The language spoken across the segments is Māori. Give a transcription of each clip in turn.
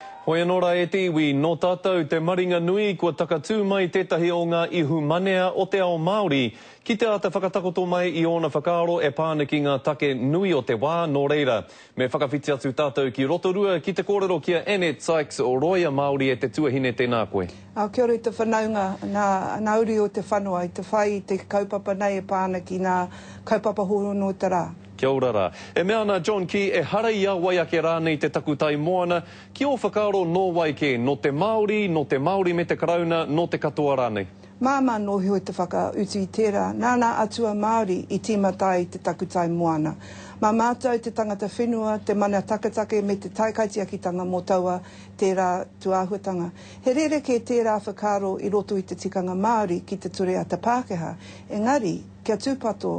Hoi anō e te iwi, no tātou te maringa nui kua takatū mai tētahi o ngā ihu manea o te ao Māori. Ki te ata whakatakoto mai i ōna whakaaro e pāna ki ngā take nui o te wā nō reira. Me whakawhiti atu tātou ki Rotorua ki te kōrero kia Annette Sykes o Roia Māori e te tuahine tēnā koe. Kia ora i te whanaunga, nā uri o te whanua, i te whai te kaupapa nei e pāna ki ngā kaupapa hono te rā. Kia ora rā. E mea ana John Key e hara ia wai ake rānei te takutai moana, ki o whakaaro nō wai ke, no te Māori me te karauna, no te katoa rānei. Māma no hoi te whakautu i tērā, nāna atua Māori i tīmatai te takutai moana. Mā mātou te tangata whenua, te mana takatake me te taikaitiakitanga mō taua tērā tuāhuatanga. He rere ke tērā whakaaro i roto i te tikanga Māori ki te ture a te Pākehā. Engari, kia tūpato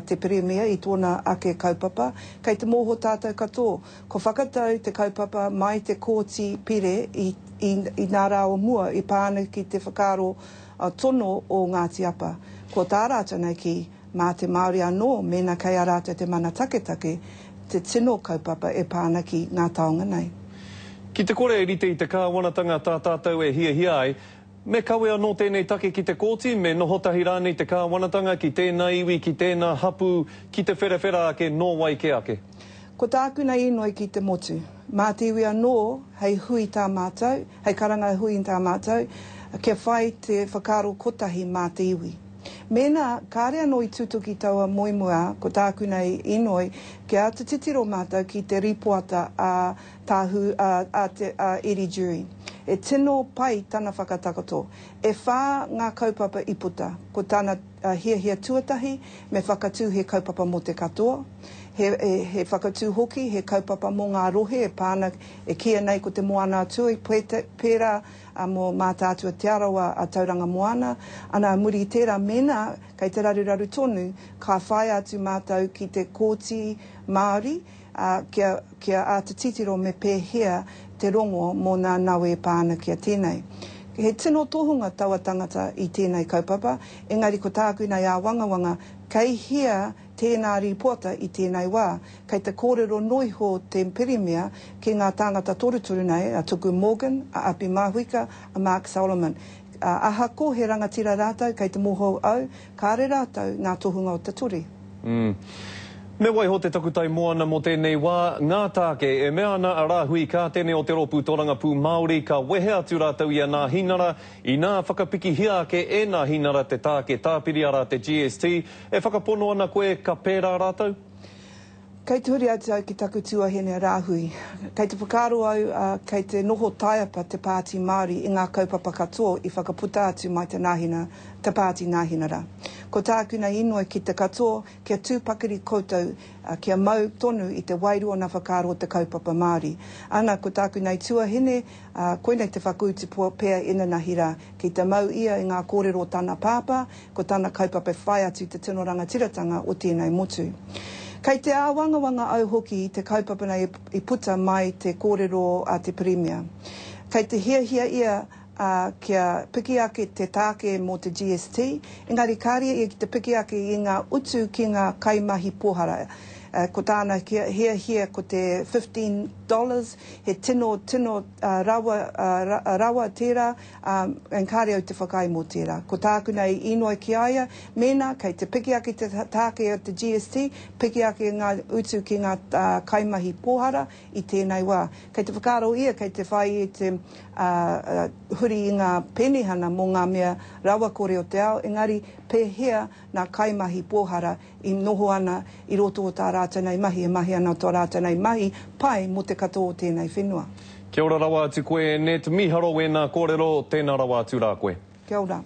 te Peremia i tōna ake kaupapa, kei te mōho tātou katoa. Ko whakatau te kaupapa mai te kōti pire i nā rā o mua i pāna ki te whakaaro tono o Ngāti Apa. Ko tā rāta nei ki mā te Māori anō, mena kei a rāta te mana taketake, te tino kaupapa e pāna ki ngā taonga nei. Ki te kore e rite i te kāwanatanga tā tātou e hia ai, me kawe anō tēnei take ki te kōti, me nohotahi rānei te kāwanatanga ki tēnā iwi, ki tēnā hapu, ki te wherewhera ake, nō wai ke ake. Ko tāku nei inoi ki te motu. Mā te iwi anō, hei hui tā mātou, hei karanga hui tā mātou, kia whai te whakaaro kotahi mā te iwi. Mēnā, kāre anō i tutuki taua moimua, ko tāku nei inoi, kia te titiro mātou ki te ripoata a tāhu a Eri Jury. E tino pai tana whakatakoto. E whā ngā kaupapa i puta, ko tāna hia tuatahi, me whakatū he kaupapa mō te katoa. He whakatū hoki, he kaupapa mō ngā rohe, e pāna e kia nei ko te moana atua i pērā mō mā tātua te arawa a tauranga moana. Ana muri i tērā mena, kei te raruraru tonu, ka whai atu mātou ki te kōti Māori, kia a te titiro me pēhea te rongo mō nā nawe pāna kia tēnei. He tino tohunga taua tangata i tēnei kaupapa, engari ko tāku nei a wangawanga, kei hia tēnā ripoata i tēnei wā, kei te kōrero noiho te Peremia ki ngā tāngata toruturu nei, a Tuku Morgan, a Api Mahuika, a Mark Solomon. Aha ko he rangatira rātou, kei te moho au, kāre rātou ngā tohunga o te ture. Me wai ho te takutai moana mo tēnei wā, ngā tāke e mea ana a rāhui kā tēnei o te ropu toranga pū Māori ka wehe atu rātou i a nā hinara, i nā whakapiki hia ke e nā hinara te tāke tāpiri ara te GST, e whakapono ana koe ka pērā rātou? Kei te huri atu au ki taku tuahine rāhui. Kei te whakaaro au, kei te noho taiapa te pāti Māori i ngā kaupapa katoa i whakaputa atu mai te nāhina, te pāti nāhinara. Ko tāku nei inoi ki te katoa, kia tūpakiri koutou, kia mau tonu i te wairua na whakaaro te kaupapa Māori. Ana, ko tāku nei tuahine, koe nei te whakuuti pēa ina nahira, ki te mau ia i ngā kōrero tāna pāpā, ko tāna kaupapa whai atu te tino rangatiratanga o tēnei motu. Kei te āwangawanga au hoki i te kaupapa nei i puta mai te kōrero a te Peremia. Kei te hia ia kia piki ake te tāke mō te GST, engari kāria i te piki ake i ngā utu ki ngā kaimahi pohara. Ko tāna hia ko te $15, he tino rawa tērā, engari au te whakai mō tērā. Ko tāku nei inoi ki aia, mena, kei te piki ake te tāke o te GST, piki ake ngā utu ki ngā kaimahi pohara i tēnei wā. Kei te whakaaro ia, kei te whai i te huri i ngā penihana mō ngā mea rawa kore o te ao, engari pēhea ngā kaimahi pohara i noho ana i roto o tā rātou nei mahi, e mahi ana tō rātou nei mahi, pai mo te katoa o tēnei whenua. Kia ora rawa atu koe, Annette, miharo e nā kōrero, tēnā rawa atu rā koe. Kia ora.